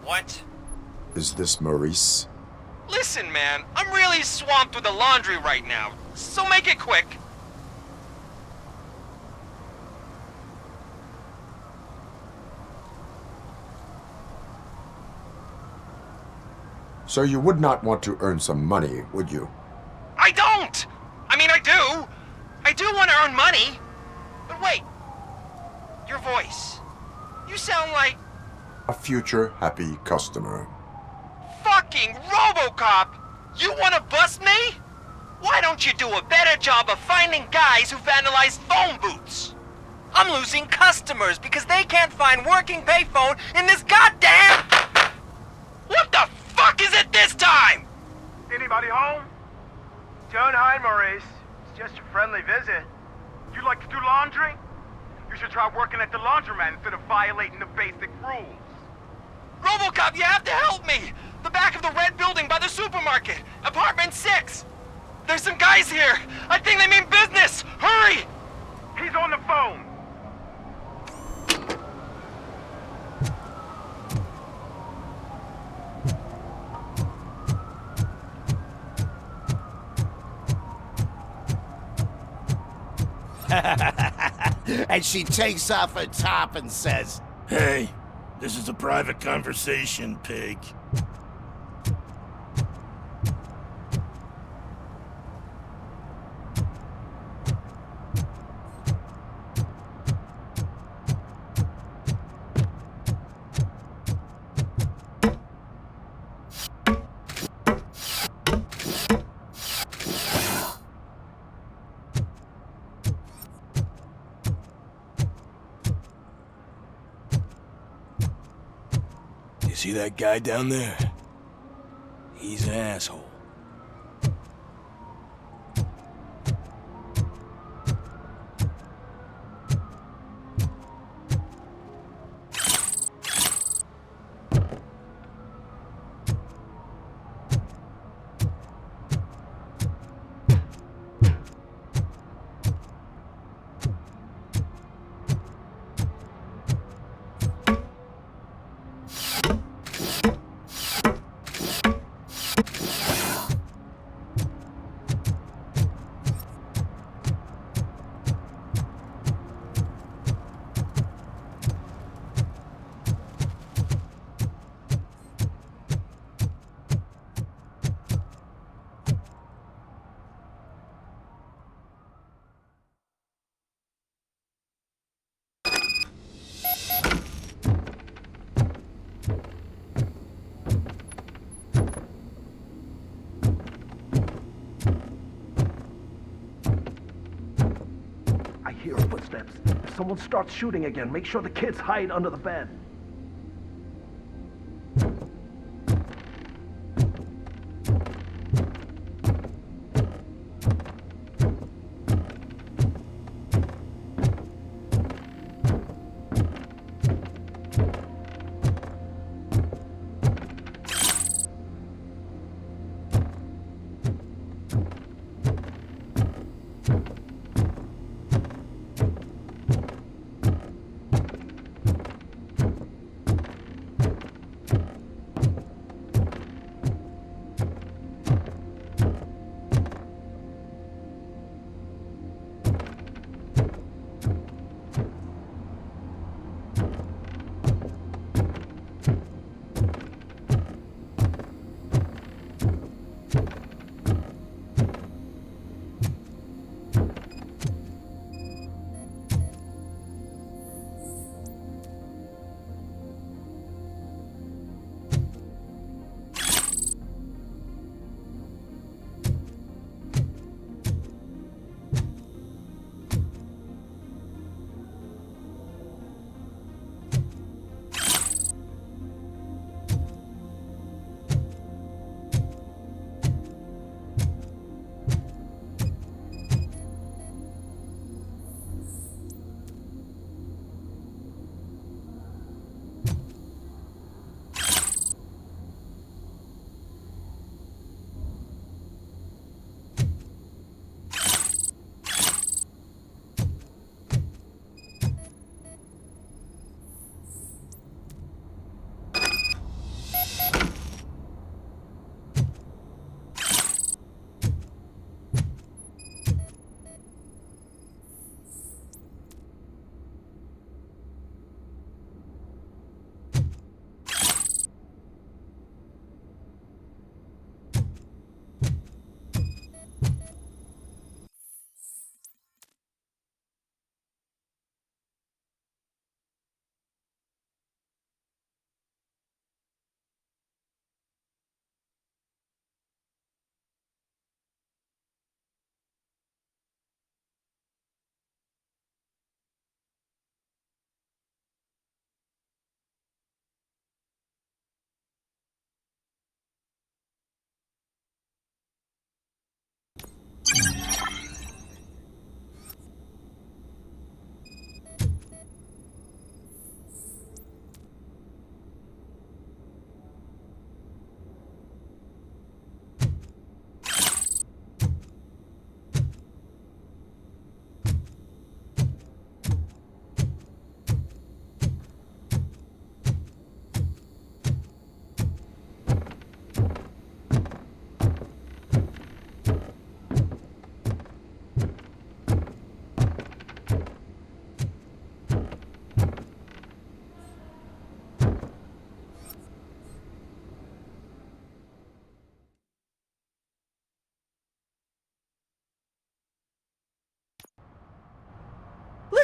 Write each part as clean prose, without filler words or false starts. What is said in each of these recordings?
What? Is this Maurice? Listen, man, I'm really swamped with the laundry right now, so make it quick. So you would not want to earn some money, would you? I don't! I mean, I do. I do want to earn money. But wait. Your voice. You sound like... A future happy customer. Fucking Robocop! You want to bust me? Why don't you do a better job of finding guys who vandalize phone booths? I'm losing customers because they can't find working payphone in this goddamn... What the fuck is it this time? Anybody home? Don't hide, Maurice. It's just a friendly visit. You like to do laundry? You should try working at the laundromat instead of violating the basic rules. Robocop, you have to help me! The back of the red building by the supermarket, apartment 6. There's some guys here. I think they mean business. Hurry! He's on the phone. And she takes off her top and says, Hey, this is a private conversation, pig. You see that guy down there? He's an asshole. I hear footsteps. If someone starts shooting again, make sure the kids hide under the bed.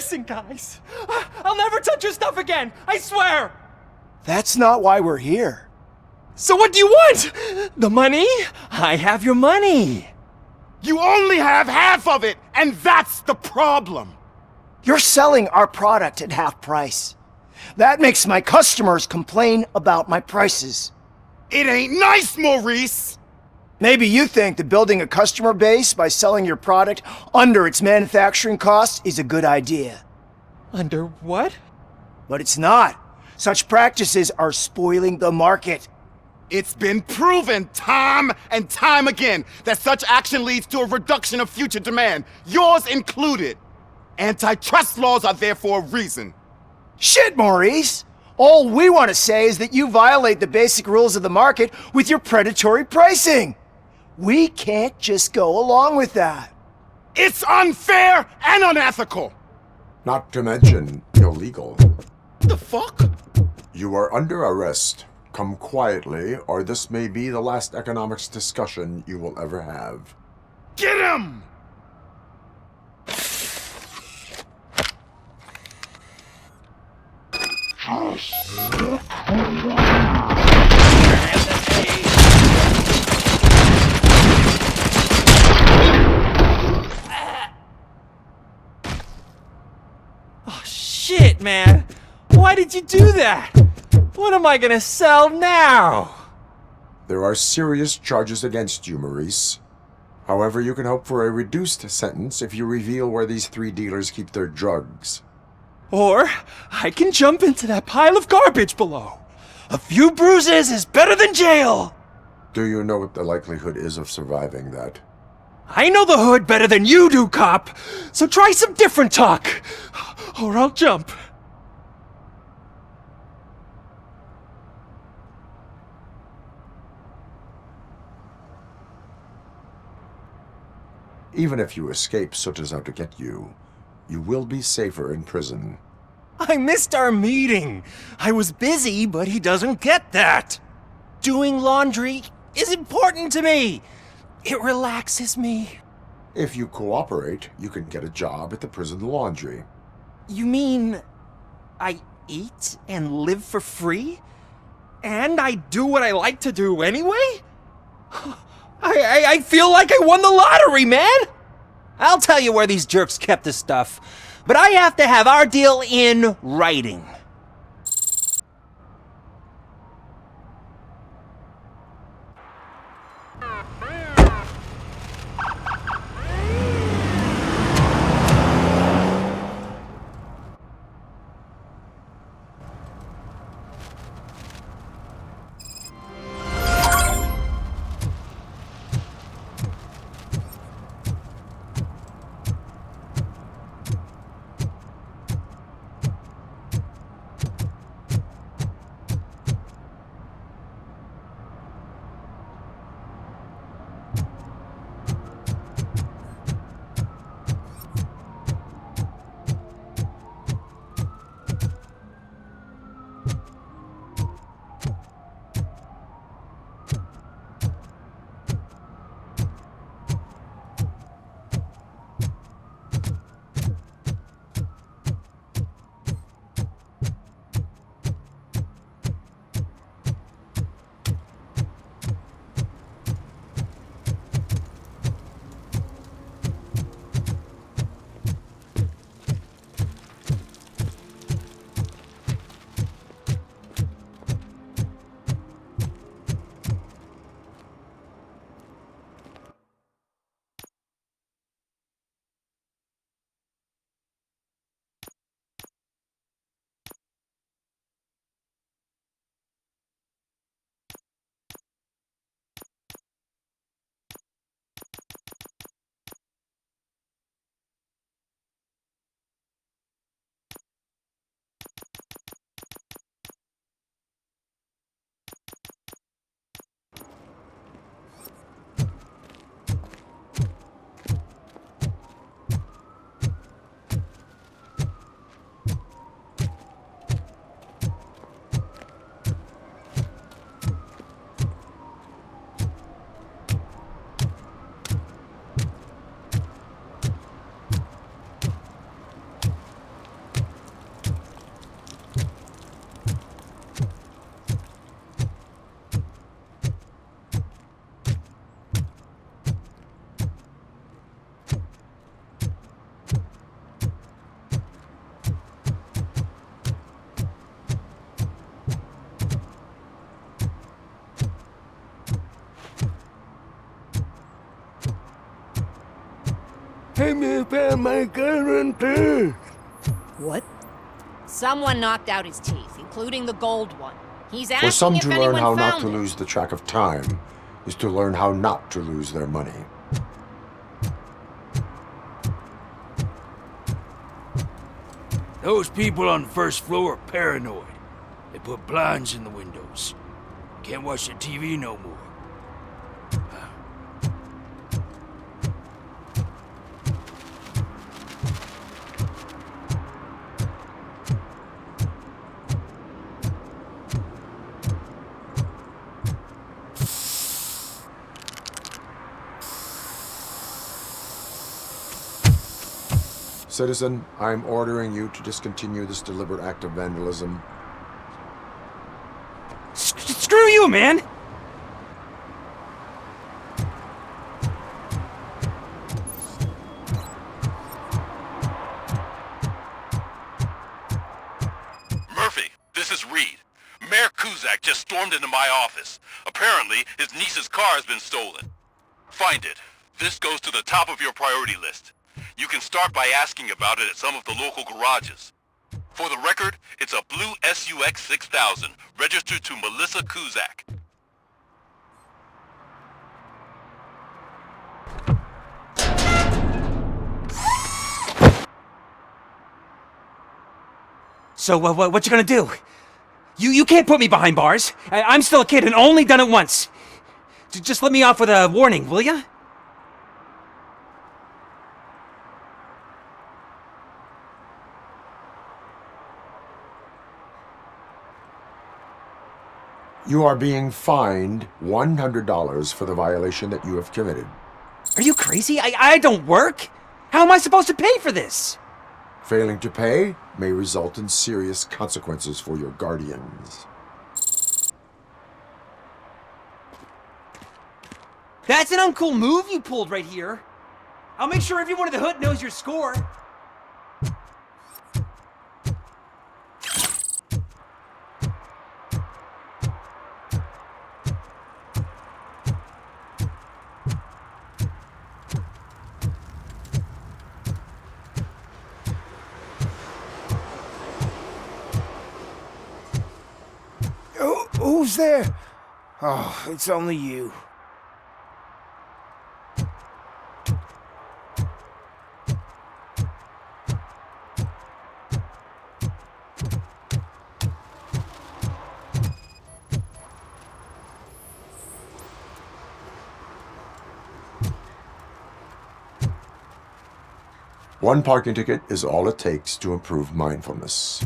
Listen, guys. I'll never touch your stuff again. I swear. That's not why we're here. So what do you want? The money? I have your money. You only have half of it, and that's the problem. You're selling our product at half price. That makes my customers complain about my prices. It ain't nice, Maurice! Maybe you think that building a customer base by selling your product under its manufacturing costs is a good idea. Under what? But it's not. Such practices are spoiling the market. It's been proven time and time again that such action leads to a reduction of future demand, yours included. Antitrust laws are there for a reason. Shit, Maurice! All we want to say is that you violate the basic rules of the market with your predatory pricing. We can't just go along with that. It's unfair and unethical! Not to mention illegal. The fuck? You are under arrest. Come quietly, or this may be the last economics discussion you will ever have. Get him! Oh, shit, man. Why did you do that? What am I gonna sell now? There are serious charges against you, Maurice. However, you can hope for a reduced sentence if you reveal where these 3 dealers keep their drugs. Or I can jump into that pile of garbage below. A few bruises is better than jail. Do you know what the likelihood is of surviving that? I know the hood better than you do, cop. So try some different talk, or I'll jump. Even if you escape Soot is out to get you, you will be safer in prison. I missed our meeting. I was busy, but he doesn't get that. Doing laundry is important to me. It relaxes me. If you cooperate, you can get a job at the prison laundry. You mean I eat and live for free? And I do what I like to do anyway? I feel like I won the lottery, man! I'll tell you where these jerks kept the stuff, but I have to have our deal in writing. repair my guarantee. What? Someone knocked out his teeth, including the gold one. He's For asking some, if to learn anyone how not found to it. lose the track of time is to learn how not to lose their money. Those people on the first floor are paranoid. They put blinds in the windows. Can't watch the TV no more. Citizen, I'm ordering you to discontinue this deliberate act of vandalism. Screw you, man! Murphy, this is Reed. Mayor Kuzak just stormed into my office. Apparently, his niece's car has been stolen. Find it. This goes to the top of your priority list. You can start by asking about it at some of the local garages. For the record, it's a blue SUX 6000, registered to Melissa Kuzak. So, what you gonna do? You can't put me behind bars. I'm still a kid and only done it once. Just let me off with a warning, will ya? You are being fined $100 for the violation that you have committed. Are you crazy? I don't work. How am I supposed to pay for this? Failing to pay may result in serious consequences for your guardians. That's an uncool move you pulled right here. I'll make sure everyone in the hood knows your score. Who's there? Oh, it's only you. One parking ticket is all it takes to improve mindfulness.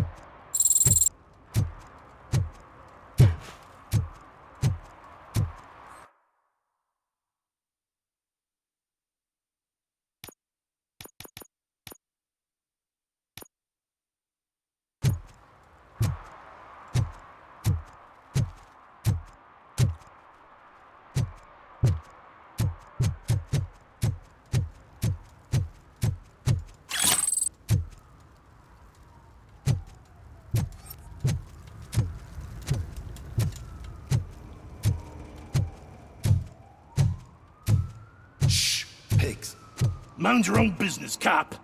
Shh, pigs. Mind your own business, cop.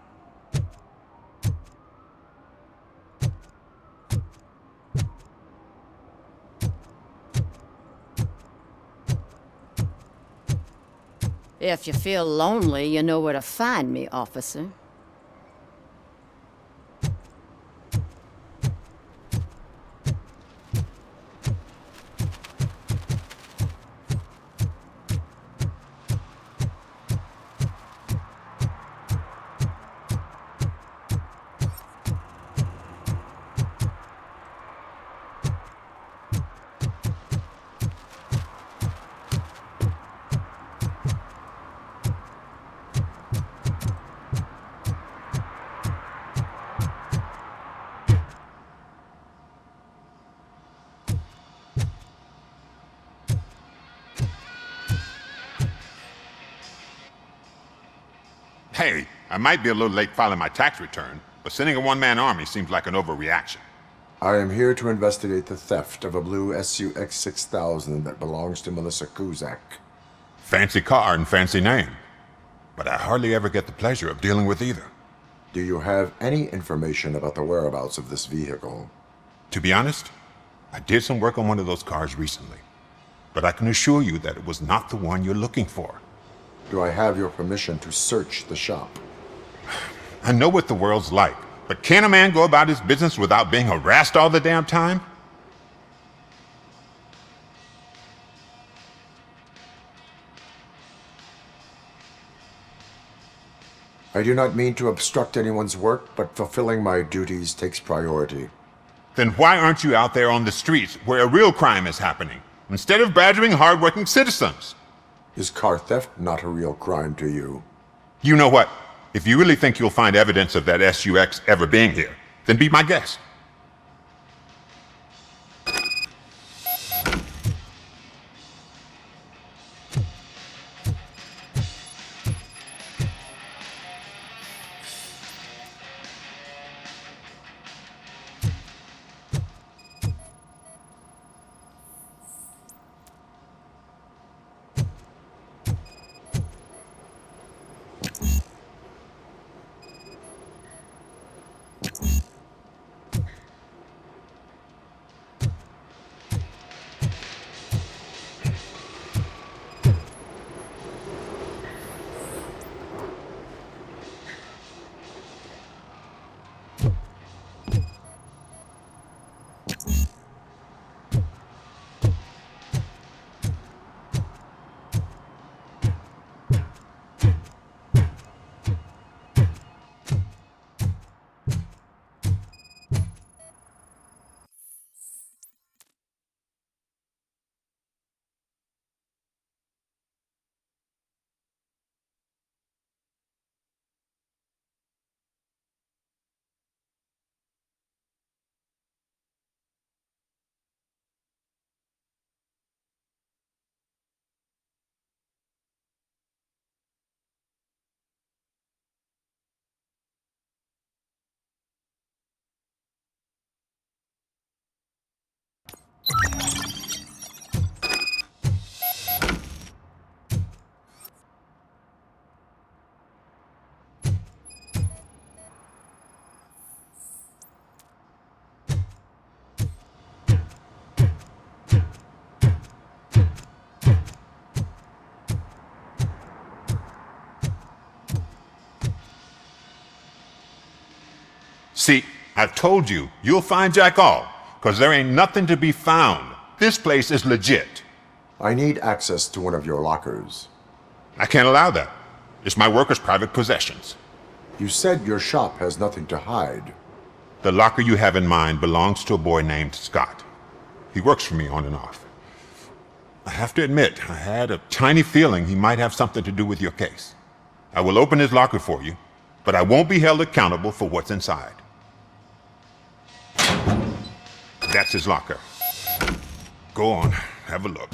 If you feel lonely, you know where to find me, officer. Hey, I might be a little late filing my tax return, but sending a one-man army seems like an overreaction. I am here to investigate the theft of a blue SUX 6000 that belongs to Melissa Kuzak. Fancy car and fancy name. but I hardly ever get the pleasure of dealing with either. Do you have any information about the whereabouts of this vehicle? To be honest, I did some work on one of those cars recently, but I can assure you that it was not the one you're looking for. Do I have your permission to search the shop? I know what the world's like, but can a man go about his business without being harassed all the damn time? I do not mean to obstruct anyone's work, but fulfilling my duties takes priority. Then why aren't you out there on the streets where a real crime is happening, instead of badgering hardworking citizens? Is car theft not a real crime to you? You know what? If you really think you'll find evidence of that SUX ever being here, then be my guest. See, I've told you, you'll find Jack all, because there ain't nothing to be found. This place is legit. I need access to one of your lockers. I can't allow that. It's my workers' private possessions. You said your shop has nothing to hide. The locker you have in mind belongs to a boy named Scott. He works for me on and off. I have to admit, I had a tiny feeling he might have something to do with your case. I will open his locker for you, but I won't be held accountable for what's inside. That's his locker. Go on, have a look.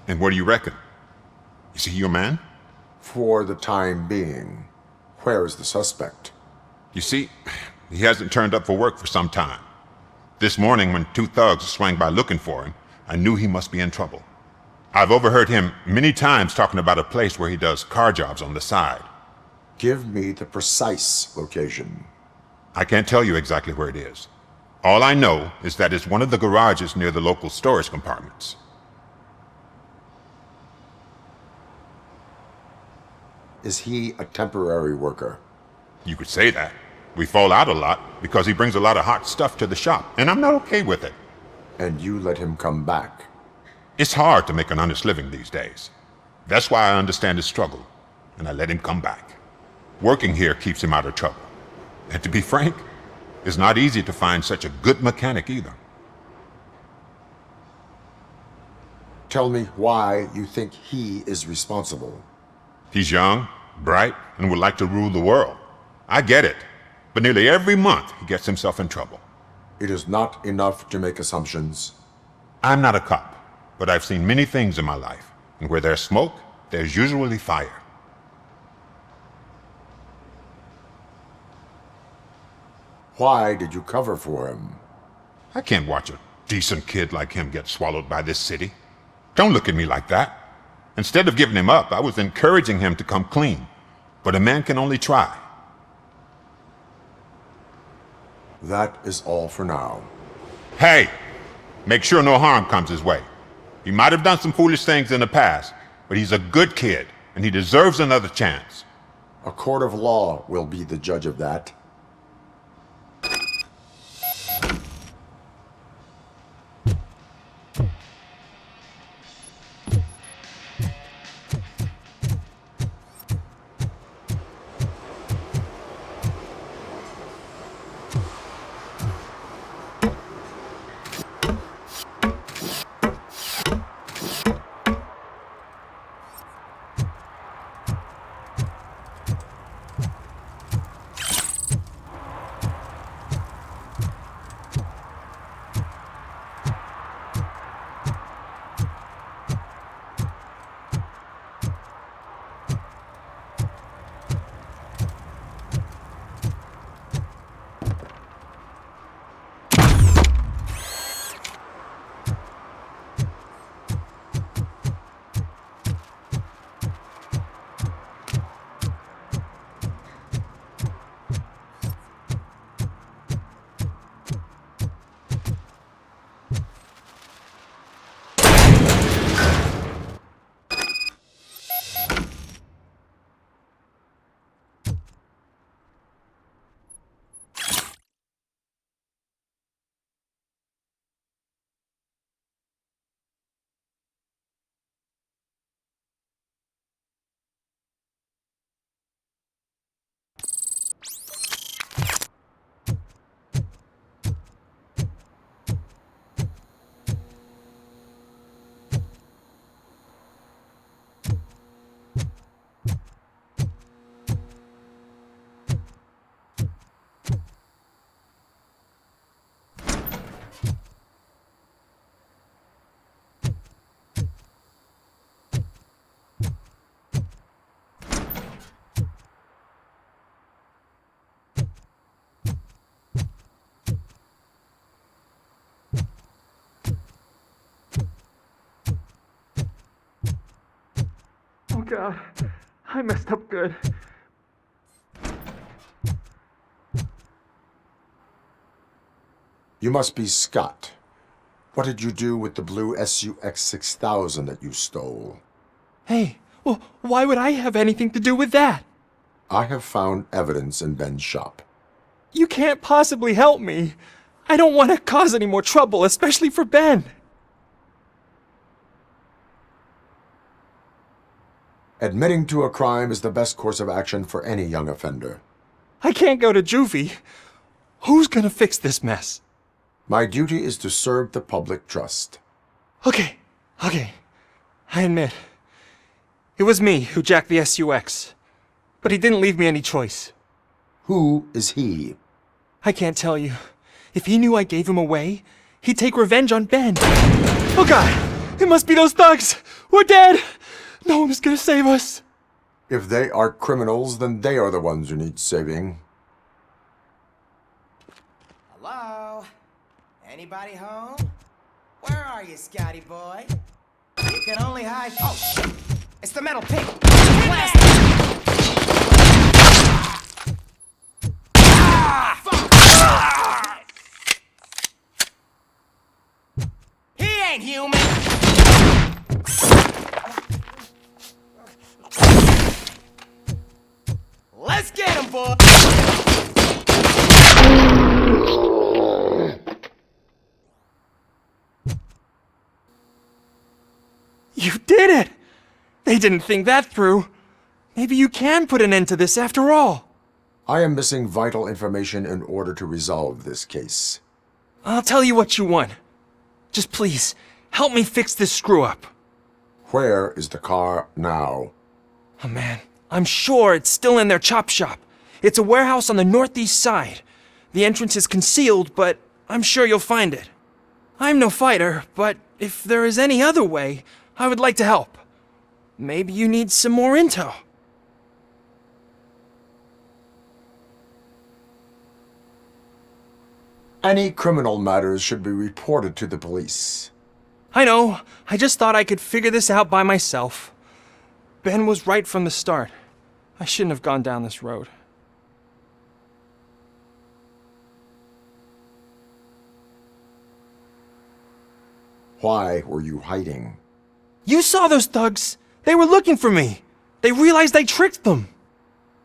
And what do you reckon? Is he your man? For the time being. Where is the suspect? You see, he hasn't turned up for work for some time. This morning, when two thugs swang by looking for him, I knew he must be in trouble. I've overheard him many times talking about a place where he does car jobs on the side. Give me the precise location. I can't tell you exactly where it is. All I know is that it's one of the garages near the local storage compartments. Is he a temporary worker? You could say that. We fall out a lot because he brings a lot of hot stuff to the shop, and I'm not okay with it. And you let him come back? It's hard to make an honest living these days. That's why I understand his struggle, and I let him come back. Working here keeps him out of trouble. And to be frank, it's not easy to find such a good mechanic either. Tell me why you think he is responsible. He's young, bright, and would like to rule the world. I get it, but nearly every month he gets himself in trouble. It is not enough to make assumptions. I'm not a cop, but I've seen many things in my life, and where there's smoke, there's usually fire. Why did you cover for him? I can't watch a decent kid like him get swallowed by this city. Don't look at me like that. Instead of giving him up, I was encouraging him to come clean. But a man can only try. That is all for now. Hey! Make sure no harm comes his way. He might have done some foolish things in the past, but he's a good kid, and he deserves another chance. A court of law will be the judge of that. Oh God, I messed up good. You must be Scott. What did you do with the blue SUX 6000 that you stole? Hey, well, why would I have anything to do with that? I have found evidence in Ben's shop. You can't possibly help me. I don't want to cause any more trouble, especially for Ben. Admitting to a crime is the best course of action for any young offender. I can't go to juvie. Who's gonna fix this mess? My duty is to serve the public trust. Okay. I admit. It was me who jacked the SUX. But he didn't leave me any choice. Who is he? I can't tell you. If he knew I gave him away, he'd take revenge on Ben. Oh God! It must be those thugs! We're dead! No one is gonna save us. If they are criminals, then they are the ones who need saving. Hello? Anybody home? Where are you, Scotty boy? You can only hide. Oh, shit! It's the metal pig! Blast! He ain't human! Let's get him, boy! You did it! They didn't think that through. Maybe you can put an end to this after all. I am missing vital information in order to resolve this case. I'll tell you what you want. Just please, help me fix this screw-up. Where is the car now? Oh man, I'm sure it's still in their chop shop. It's a warehouse on the northeast side. The entrance is concealed, but I'm sure you'll find it. I'm no fighter, but if there is any other way, I would like to help. Maybe you need some more intel. Any criminal matters should be reported to the police. I know. I just thought I could figure this out by myself. Ben was right from the start. I shouldn't have gone down this road. Why were you hiding? You saw those thugs! They were looking for me! They realized I tricked them!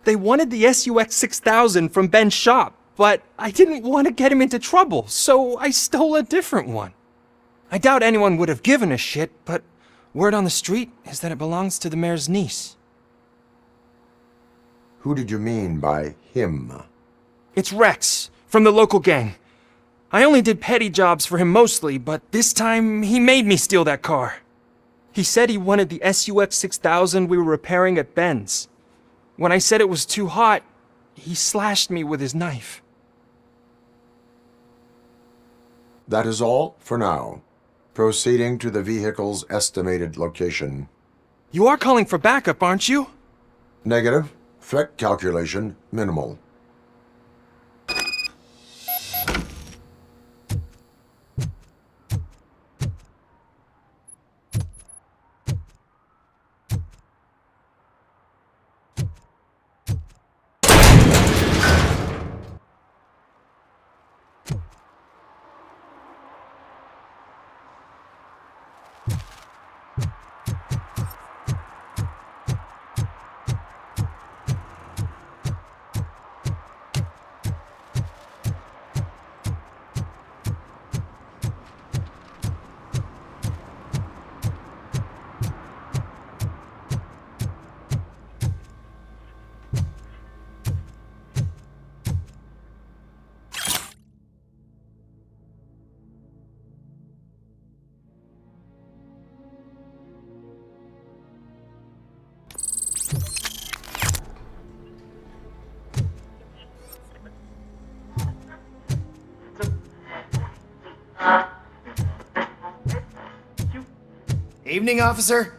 They wanted the SUX 6000 from Ben's shop, but I didn't want to get him into trouble, so I stole a different one. I doubt anyone would have given a shit, but word on the street is that it belongs to the mayor's niece. Who did you mean by him? It's Rex, from the local gang. I only did petty jobs for him mostly, but this time he made me steal that car. He said he wanted the SUX 6000 we were repairing at Ben's. When I said it was too hot, he slashed me with his knife. That is all for now. Proceeding to the vehicle's estimated location. You are calling for backup, aren't you? Negative. Threat calculation minimal. Evening, officer.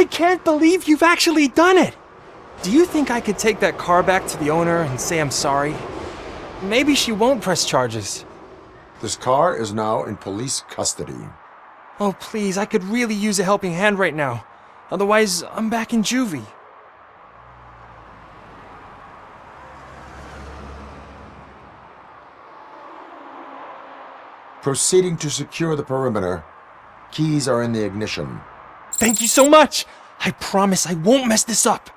I can't believe you've actually done it! Do you think I could take that car back to the owner and say I'm sorry? Maybe she won't press charges. This car is now in police custody. Oh, please, I could really use a helping hand right now. Otherwise, I'm back in juvie. Proceeding to secure the perimeter. Keys are in the ignition. Thank you so much! I promise I won't mess this up!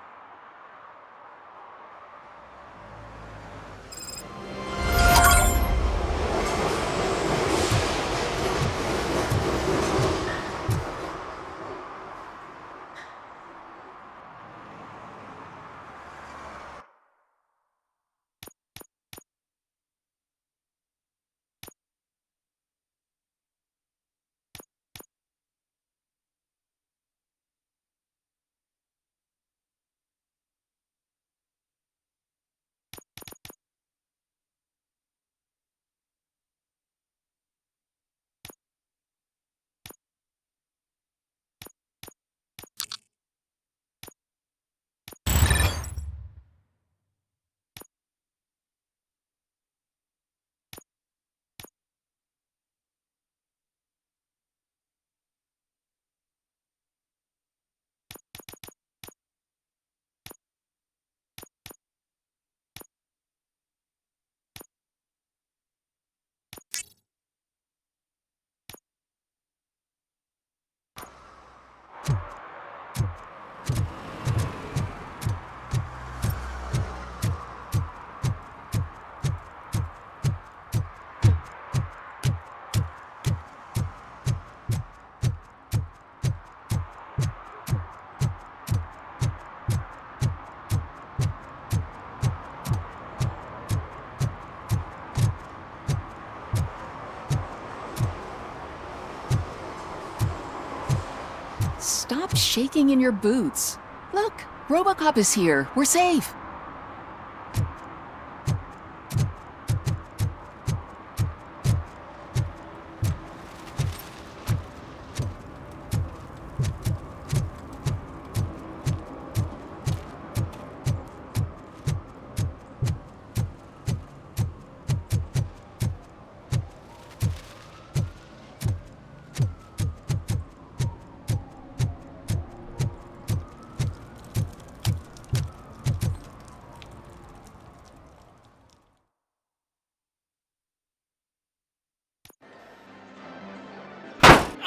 Stop shaking in your boots. Look, Robocop is here. We're safe.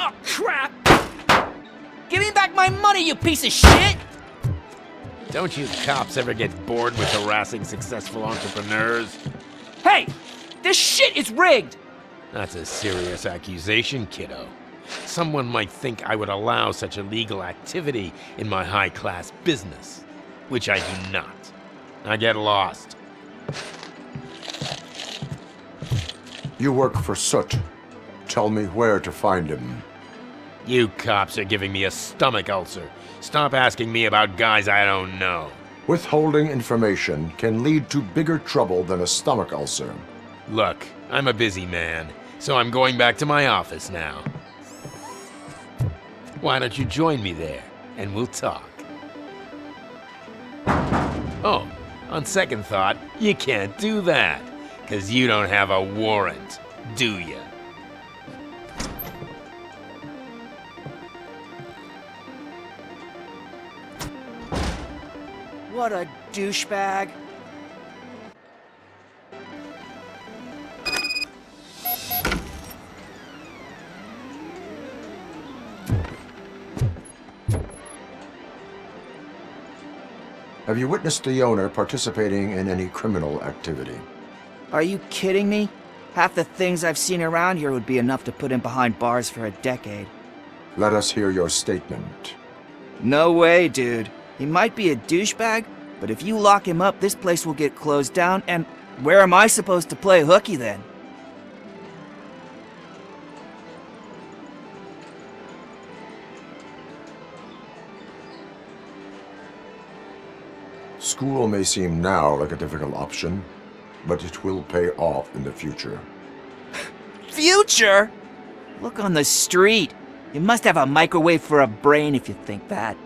Oh, crap! Give me back my money, you piece of shit! Don't you cops ever get bored with harassing successful entrepreneurs? Hey! This shit is rigged! That's a serious accusation, kiddo. Someone might think I would allow such illegal activity in my high-class business, which I do not. I get lost. You work for Soot. Tell me where to find him. You cops are giving me a stomach ulcer. Stop asking me about guys I don't know. Withholding information can lead to bigger trouble than a stomach ulcer. Look, I'm a busy man, so I'm going back to my office now. Why don't you join me there, and we'll talk. Oh, on second thought, you can't do that, 'cause you don't have a warrant, do ya? What a douchebag. Have you witnessed the owner participating in any criminal activity? Are you kidding me? Half the things I've seen around here would be enough to put him behind bars for a decade. Let us hear your statement. No way, dude. He might be a douchebag, but if you lock him up, this place will get closed down, and where am I supposed to play hooky then? School may seem now like a difficult option, but it will pay off in the future. Future? Look on the street. You must have a microwave for a brain if you think that.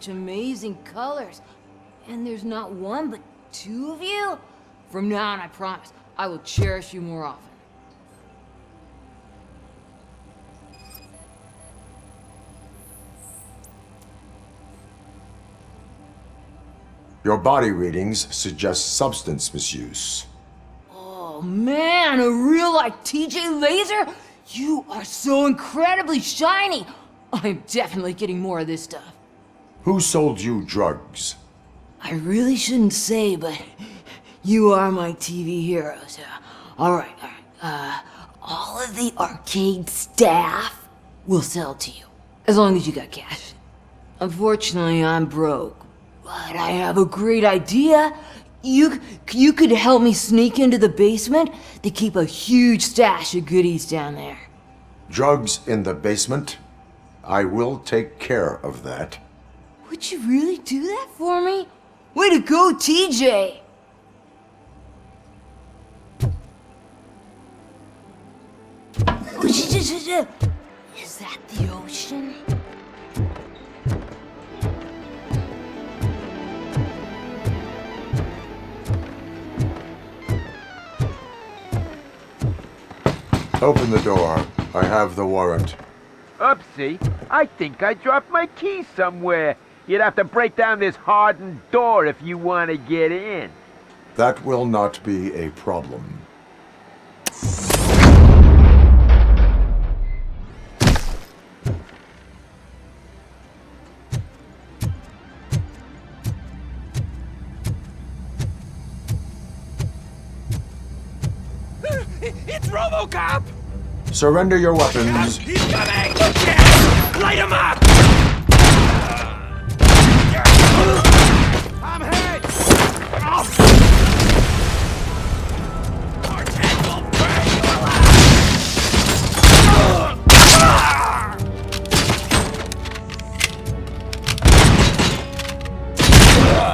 such amazing colors. And there's not one, but two of you? From now on, I promise, I will cherish you more often. Your body readings suggest substance misuse. Oh man, a real like TJ Laser? You are so incredibly shiny! I'm definitely getting more of this stuff. Who sold you drugs? I really shouldn't say, but you are my TV heroes. Alright. All of the arcade staff will sell to you, as long as you got cash. Unfortunately, I'm broke, but I have a great idea. You could help me sneak into the basement. They keep a huge stash of goodies down there. Drugs in the basement? I will take care of that. Would you really do that for me? Way to go, TJ! Oh, is that the ocean? Open the door. I have the warrant. Oopsie, I think I dropped my key somewhere. You'd have to break down this hardened door if you want to get in. That will not be a problem. It's Robocop! Surrender your weapons. He's coming! Yeah! Light him up! I'm hit! Our tank will burn you alive!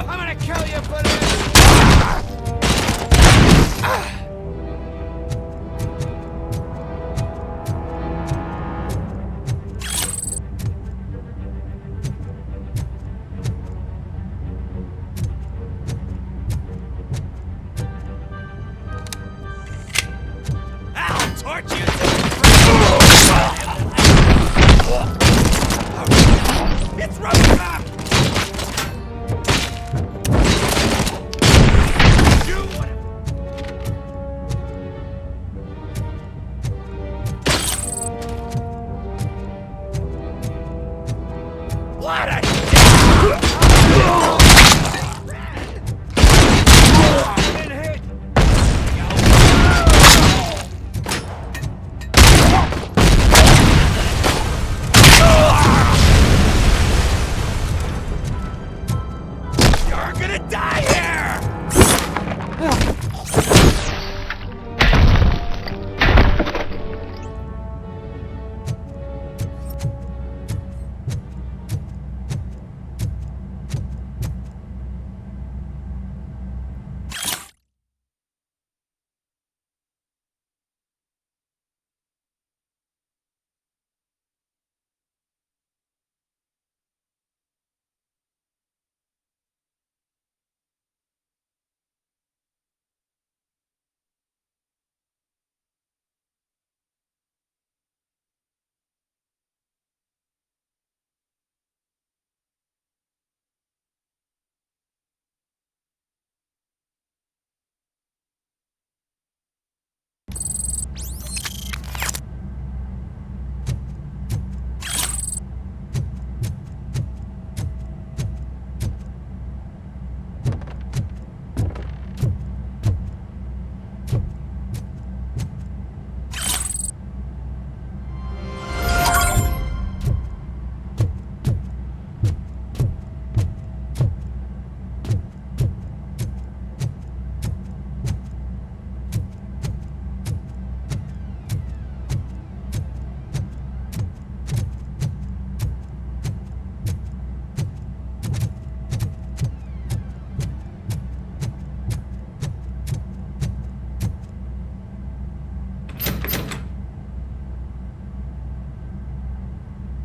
I'm gonna kill you for this!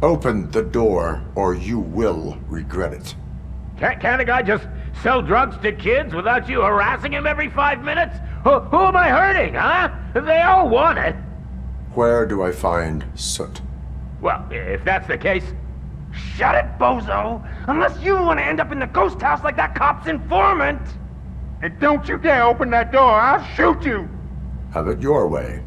Open the door, or you will regret it. Can't a guy just sell drugs to kids without you harassing him every 5 minutes? Who am I hurting, huh? They all want it. Where do I find Soot? Well, if that's the case, shut it, bozo! Unless you want to end up in the ghost house like that cop's informant! And don't you dare open that door, I'll shoot you! Have it your way.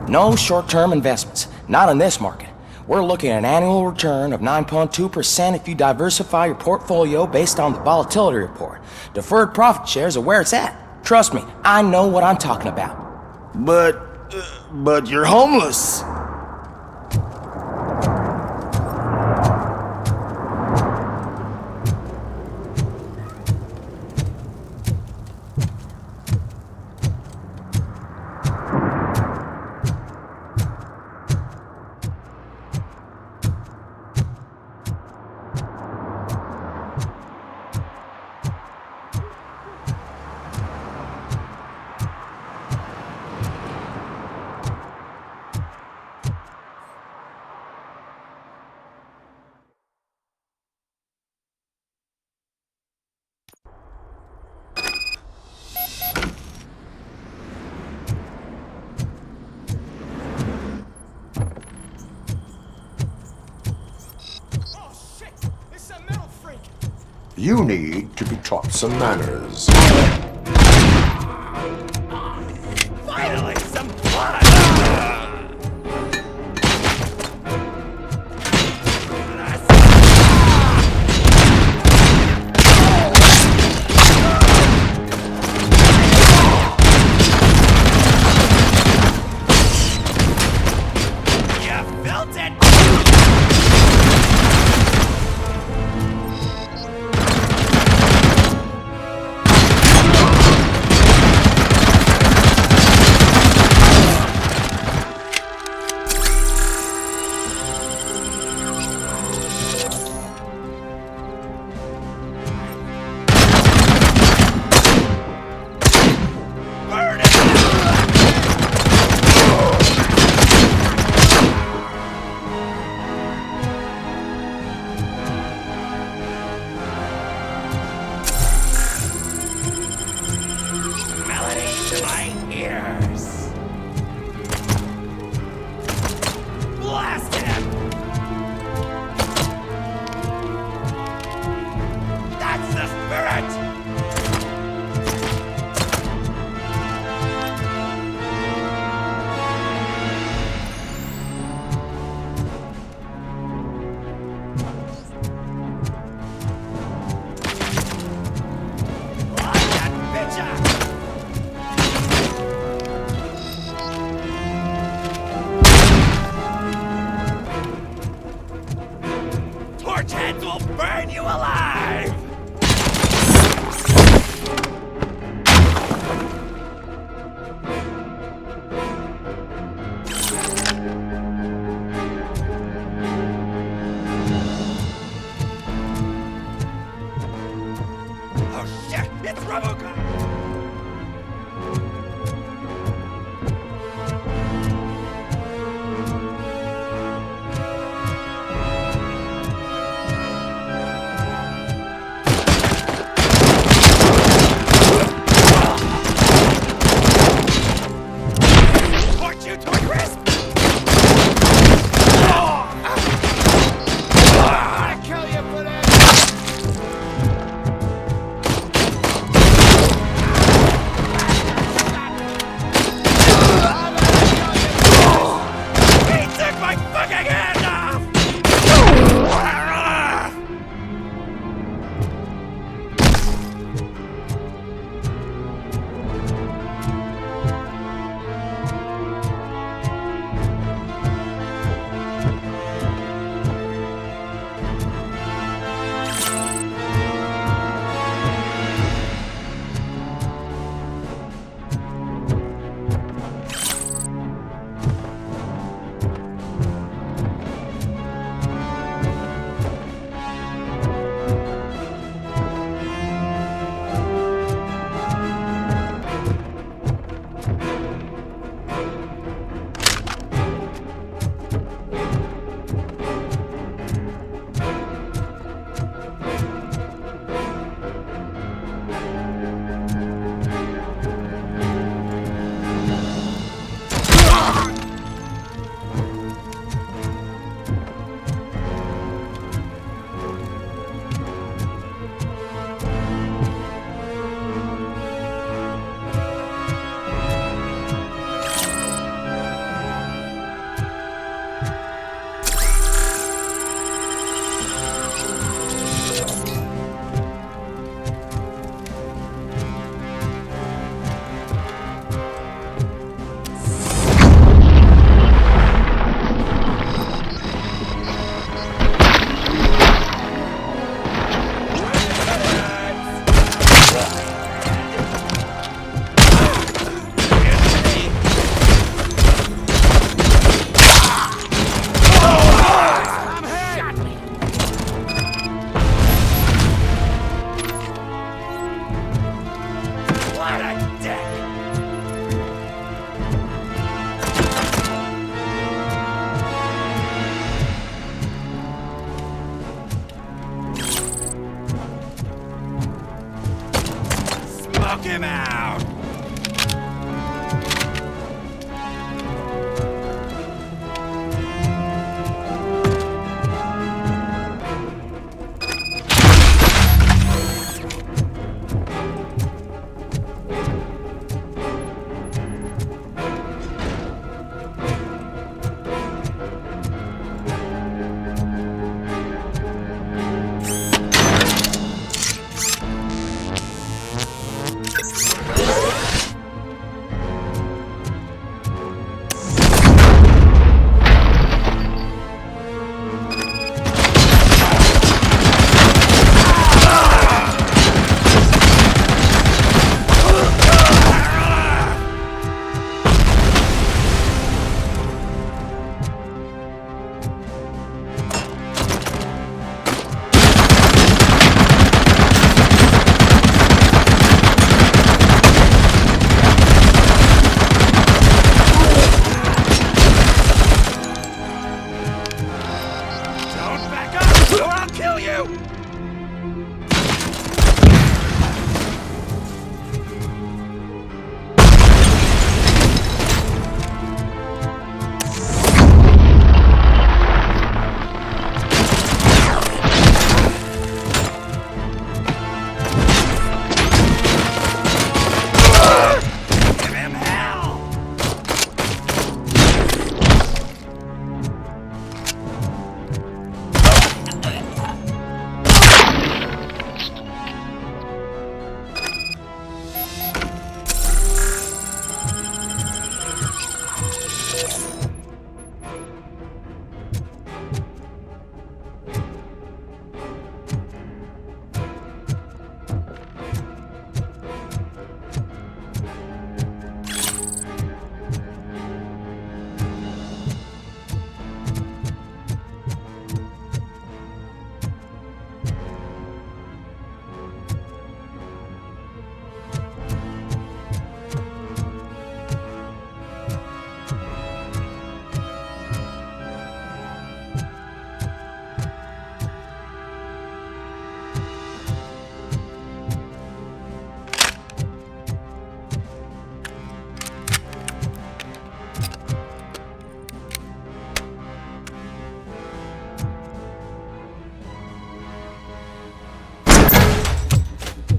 No short-term investments, not in this market. We're looking at an annual return of 9.2% if you diversify your portfolio based on the volatility report. Deferred profit shares are where it's at. Trust me, I know what I'm talking about. But you're homeless. You need to be taught some manners. Finally, some fun! You felt it! To my ears. Blast him! That's the spirit! Torch heads will burn you alive! Oh shit! It's Robocop!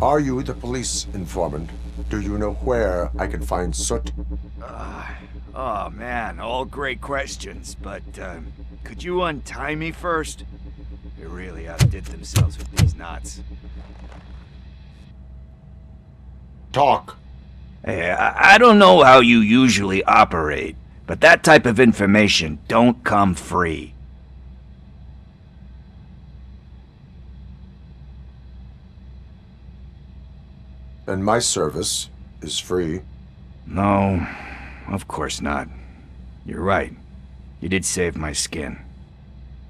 Are you the police informant? Do you know where I can find Soot? Oh man, all great questions, but could you untie me first? They really outdid themselves with these knots. Talk. Hey, I don't know how you usually operate, but that type of information don't come free. And my service is free. No, of course not. You're right. You did save my skin.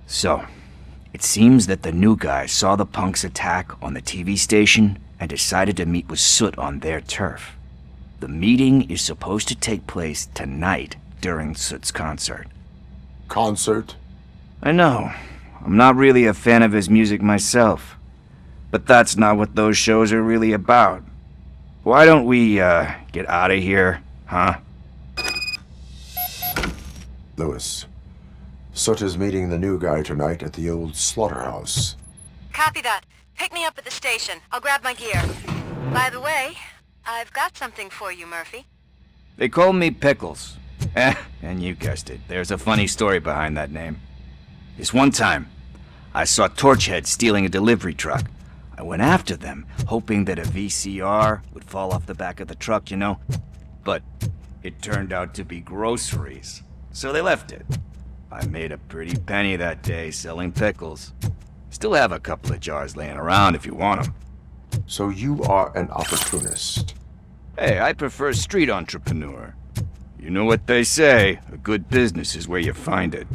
So, it seems that the new guy saw the punk's attack on the TV station and decided to meet with Soot on their turf. The meeting is supposed to take place tonight during Soot's concert. Concert? I know. I'm not really a fan of his music myself. But that's not what those shows are really about. Why don't we, get out of here, huh? Lewis, Soot is meeting the new guy tonight at the old slaughterhouse. Copy that. Pick me up at the station. I'll grab my gear. By the way, I've got something for you, Murphy. They call me Pickles. And you guessed it. There's a funny story behind that name. This one time, I saw Torchhead stealing a delivery truck. I went after them, hoping that a VCR would fall off the back of the truck, you know? But it turned out to be groceries, so they left it. I made a pretty penny that day selling pickles. Still have a couple of jars laying around if you want them. So you are an opportunist. Hey, I prefer street entrepreneur. You know what they say, a good business is where you find it.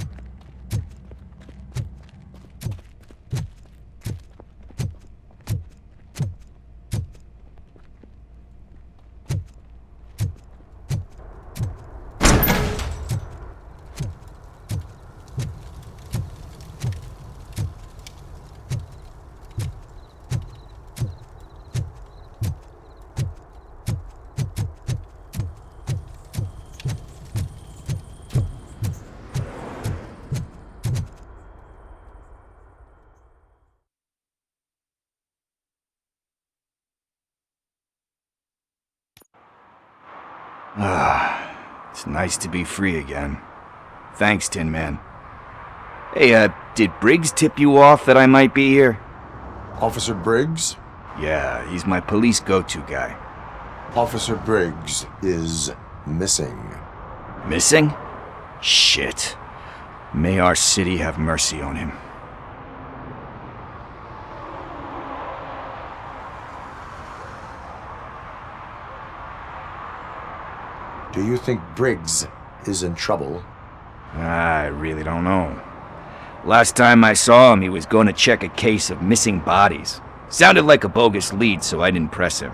It's nice to be free again. Thanks, Tin Man. Hey, did Briggs tip you off that I might be here? Officer Briggs? Yeah, he's my police go-to guy. Officer Briggs is missing. Missing? Shit. May our city have mercy on him. Do you think Briggs is in trouble? I really don't know. Last time I saw him, he was going to check a case of missing bodies. Sounded like a bogus lead, so I didn't press him.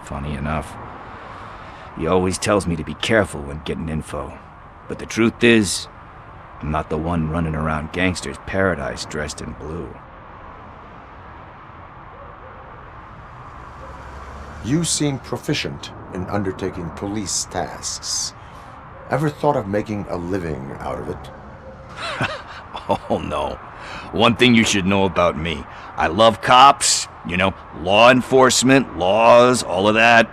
Funny enough. He always tells me to be careful when getting info. But the truth is, I'm not the one running around Gangster's Paradise dressed in blue. You seem proficient in undertaking police tasks. Ever thought of making a living out of it? Oh no. One thing you should know about me. I love cops, you know, law enforcement, laws, all of that.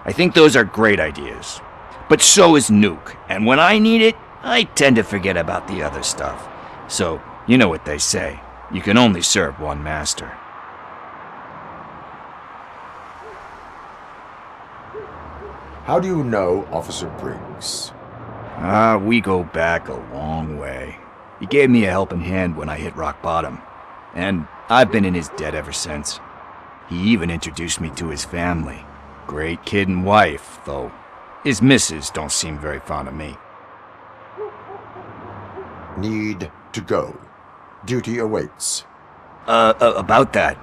I think those are great ideas. But so is Nuke, and when I need it, I tend to forget about the other stuff. So, you know what they say. You can only serve one master. How do you know Officer Briggs? We go back a long way. He gave me a helping hand when I hit rock bottom. And I've been in his debt ever since. He even introduced me to his family. Great kid and wife, though his missus don't seem very fond of me. Need to go. Duty awaits. About that,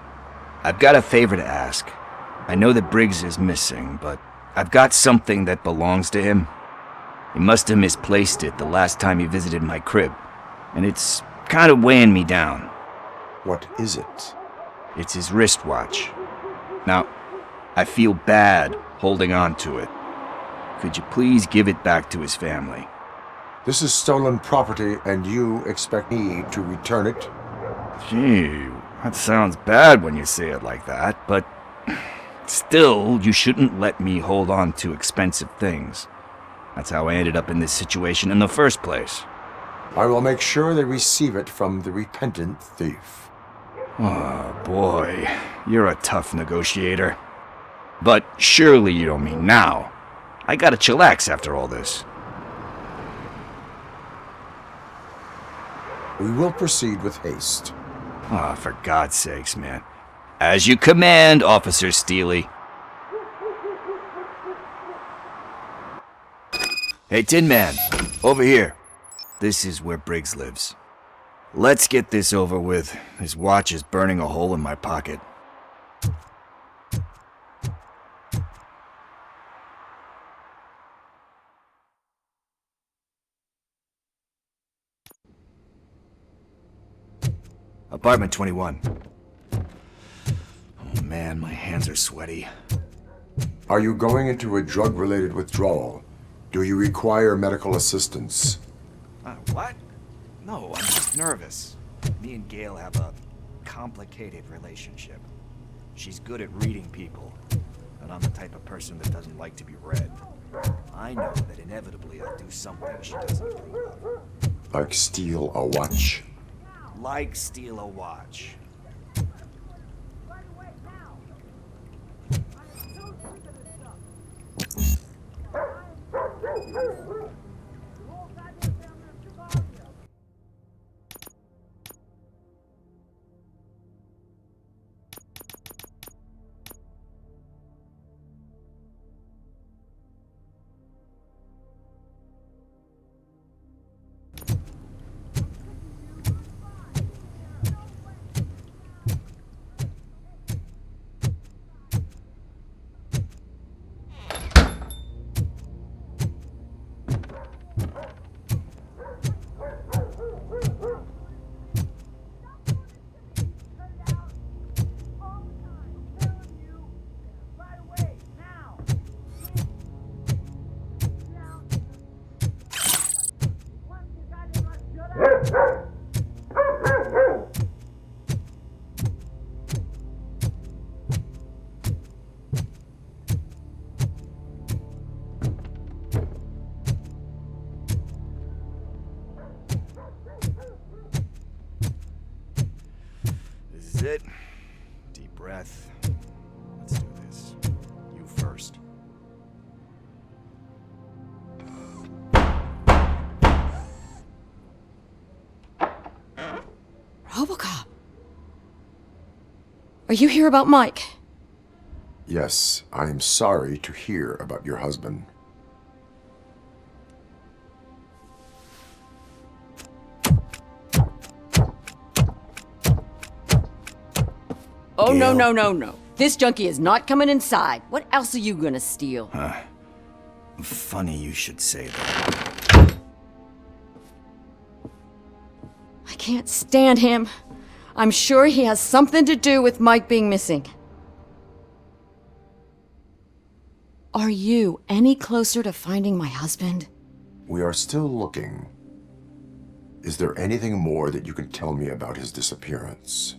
I've got a favor to ask. I know that Briggs is missing, but I've got something that belongs to him. He must have misplaced it the last time he visited my crib, and it's kind of weighing me down. What is it? It's his wristwatch. Now, I feel bad holding on to it. Could you please give it back to his family? This is stolen property, and you expect me to return it? Gee, that sounds bad when you say it like that, but Still, you shouldn't let me hold on to expensive things. That's how I ended up in this situation in the first place. I will make sure they receive it from the repentant thief. Oh boy, you're a tough negotiator. But surely you don't mean now. I gotta chillax after all this. We will proceed with haste. Ah, for God's sakes, man. As you command, Officer Steely. Hey, Tin Man, over here. This is where Briggs lives. Let's get this over with. His watch is burning a hole in my pocket. Apartment 21. Oh man, my hands are sweaty. Are you going into a drug-related withdrawal? Do you require medical assistance? What? No, I'm just nervous. Me and Gail have a complicated relationship. She's good at reading people, and I'm the type of person that doesn't like to be read. I know that inevitably I'll do something she doesn't approve of. Like steal a watch? Like steal a watch. This is it. Deep breath. Let's do this. You first. Robocop. Are you here about Mike? Yes, I am sorry to hear about your husband. Oh, no, no, no, no. This junkie is not coming inside. What else are you gonna steal? Funny you should say that. I can't stand him. I'm sure he has something to do with Mike being missing. Are you any closer to finding my husband? We are still looking. Is there anything more that you can tell me about his disappearance?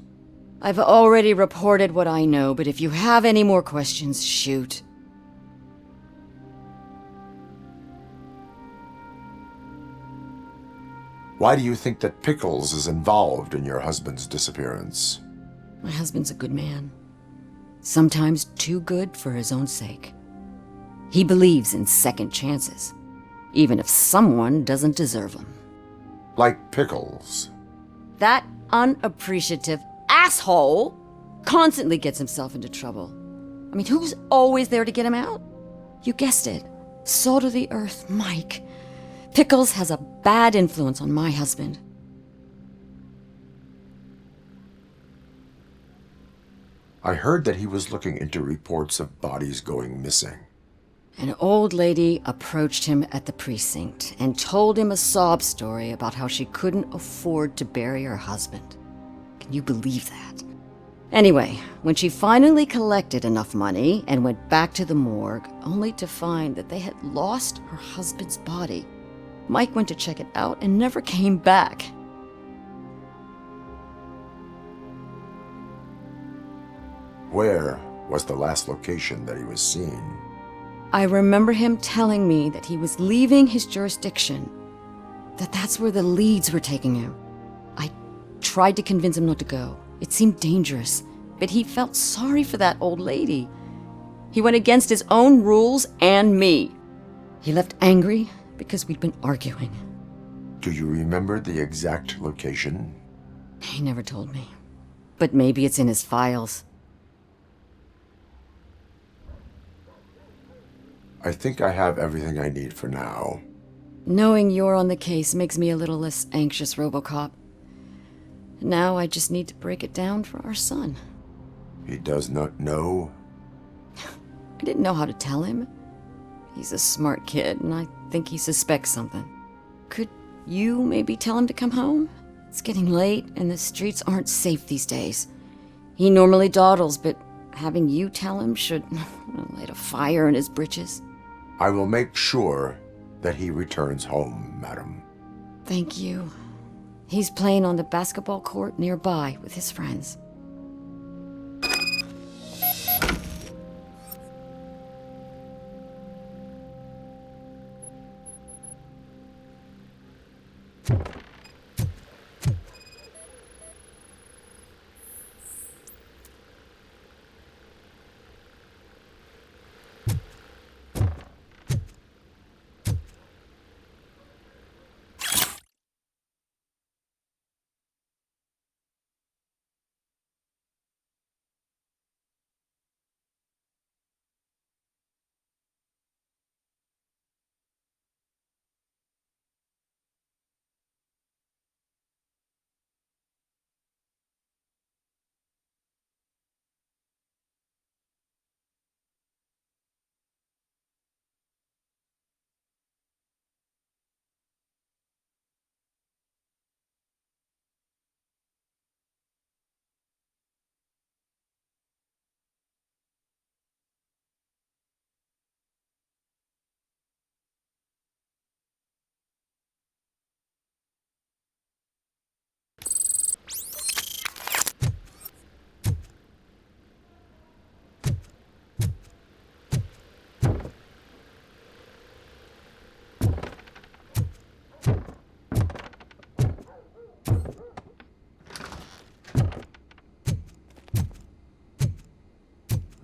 I've already reported what I know, but if you have any more questions, shoot. Why do you think that Pickles is involved in your husband's disappearance? My husband's a good man. Sometimes too good for his own sake. He believes in second chances, even if someone doesn't deserve them. Like Pickles. That unappreciative asshole constantly gets himself into trouble. I mean, who's always there to get him out? You guessed it. Salt of the earth, Mike. Pickles has a bad influence on my husband. I heard that he was looking into reports of bodies going missing. An old lady approached him at the precinct and told him a sob story about how she couldn't afford to bury her husband. Can you believe that? Anyway, when she finally collected enough money and went back to the morgue, only to find that they had lost her husband's body, Mike went to check it out and never came back. Where was the last location that he was seen. I remember him telling me that he was leaving his jurisdiction, that's where the leads were taking him. I tried to convince him not to go. It seemed dangerous, but he felt sorry for that old lady. He went against his own rules and me. He left angry because we'd been arguing. Do you remember the exact location? He never told me. But maybe it's in his files. I think I have everything I need for now. Knowing you're on the case makes me a little less anxious, Robocop. Now I just need to break it down for our son. He does not know? I didn't know how to tell him. He's a smart kid, and I think he suspects something. Could you maybe tell him to come home? It's getting late, and the streets aren't safe these days. He normally dawdles, but having you tell him should light a fire in his britches. I will make sure that he returns home, madam. Thank you. He's playing on the basketball court nearby with his friends.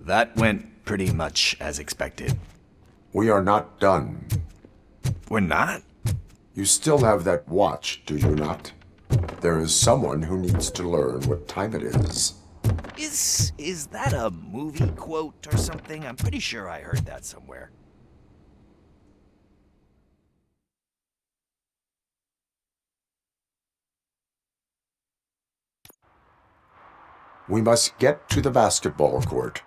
That went pretty much as expected. We are not done. We're not? You still have that watch, do you not? There is someone who needs to learn what time it is. Is that a movie quote or something? I'm pretty sure I heard that somewhere. We must get to the basketball court.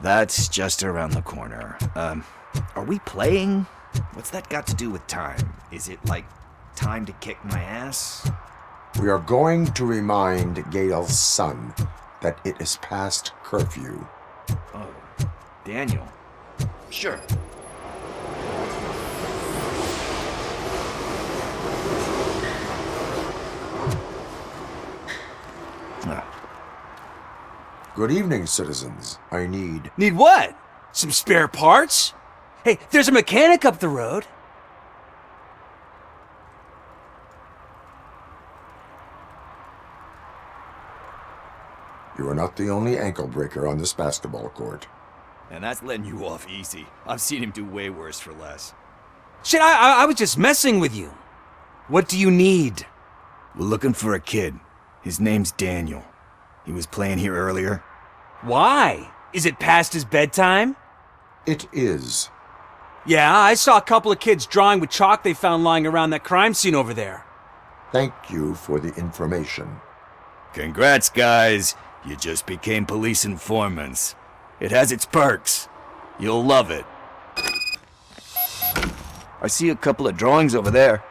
That's just around the corner. Are we playing? What's that got to do with time? Is it like time to kick my ass? We are going to remind Gail's son that it is past curfew. Oh, Daniel. Sure. Good evening, citizens. I need... Need what? Some spare parts? Hey, there's a mechanic up the road. You are not the only ankle breaker on this basketball court. And that's letting you off easy. I've seen him do way worse for less. Shit, I was just messing with you. What do you need? We're looking for a kid. His name's Daniel. He was playing here earlier. Why? Is it past his bedtime? It is. Yeah, I saw a couple of kids drawing with chalk they found lying around that crime scene over there. Thank you for the information. Congrats, guys. You just became police informants. It has its perks. You'll love it. I see a couple of drawings over there.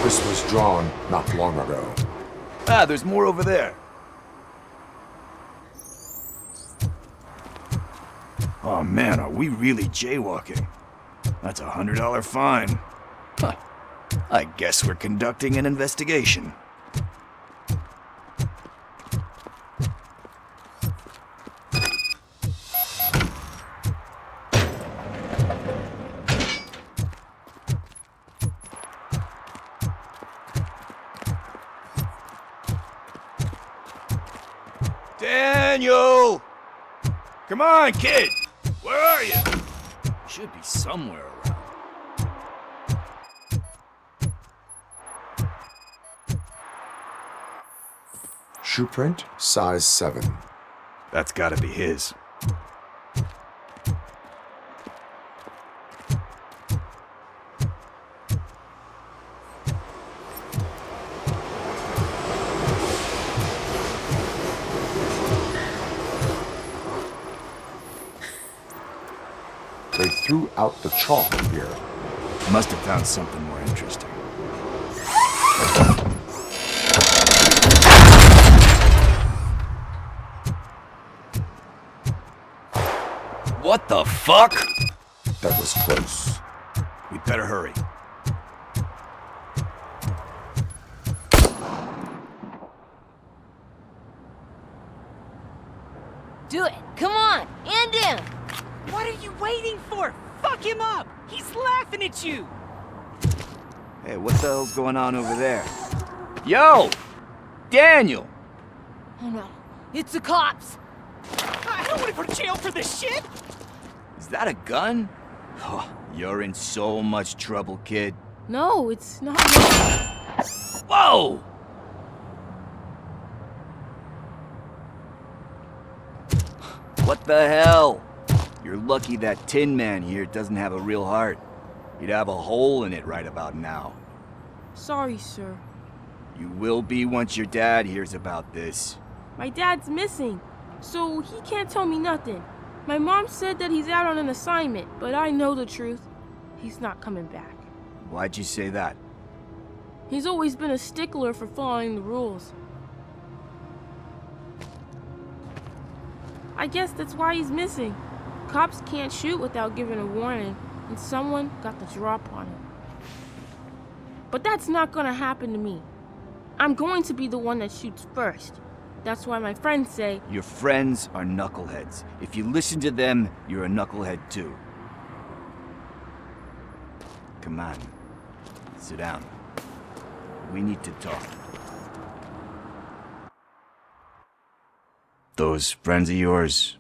This was drawn not long ago. Ah, there's more over there. Oh man, are we really jaywalking? That's $100 fine. Huh. I guess we're conducting an investigation. Daniel! Come on, kid! Where are you? Should be somewhere around. Shoe print, size 7. That's gotta be his. They threw out the chalk here. Must have found something more interesting. What the fuck? That was close. We'd better hurry. Do it! Come on! And him! What are you waiting for? Fuck him up! He's laughing at you! Hey, what the hell's going on over there? Yo! Daniel! Oh no, it's the cops! I don't want to go to jail for this shit! Is that a gun? Oh, you're in so much trouble, kid. No, it's not. Whoa! What the hell? You're lucky that Tin Man here doesn't have a real heart. He'd have a hole in it right about now. Sorry, sir. You will be once your dad hears about this. My dad's missing, so he can't tell me nothing. My mom said that he's out on an assignment, but I know the truth. He's not coming back. Why'd you say that? He's always been a stickler for following the rules. I guess that's why he's missing. Cops can't shoot without giving a warning, and someone got the drop on him. But that's not gonna happen to me. I'm going to be the one that shoots first. That's why my friends say... Your friends are knuckleheads. If you listen to them, you're a knucklehead too. Come on. Sit down. We need to talk. Those friends of yours,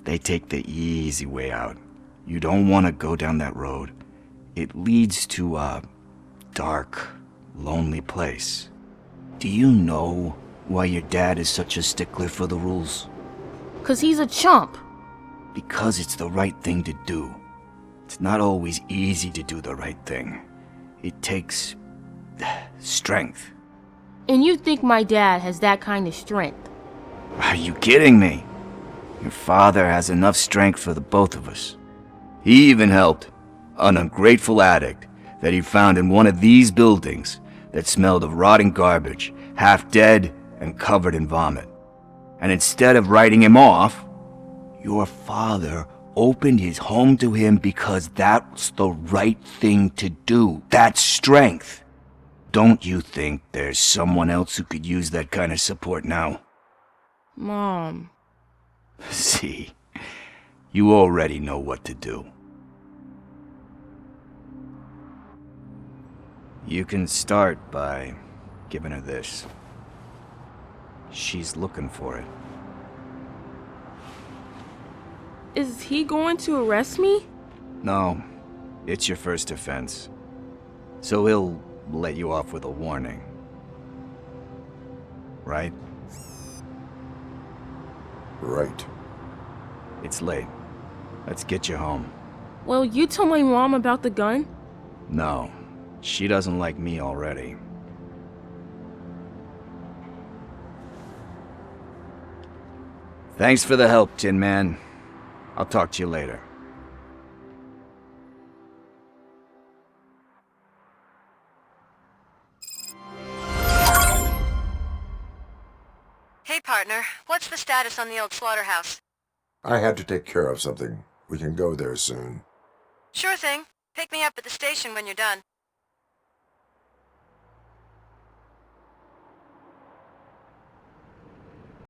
they take the easy way out. You don't want to go down that road. It leads to a dark, lonely place. Do you know why your dad is such a stickler for the rules? 'Cause he's a chump. Because it's the right thing to do. It's not always easy to do the right thing. It takes strength. And you think my dad has that kind of strength? Are you kidding me? Your father has enough strength for the both of us. He even helped an ungrateful addict that he found in one of these buildings that smelled of rotting garbage, half dead and covered in vomit. And instead of writing him off, your father opened his home to him because that's the right thing to do. That's strength. Don't you think there's someone else who could use that kind of support now? Mom. See, you already know what to do. You can start by giving her this. She's looking for it. Is he going to arrest me? No, it's your first offense. So he'll let you off with a warning. Right? Right. It's late. Let's get you home. Well, you tell my mom about the gun? No, she doesn't like me already. Thanks for the help, Tin Man. I'll talk to you later. Hey, partner. What's the status on the old slaughterhouse? I had to take care of something. We can go there soon. Sure thing. Pick me up at the station when you're done.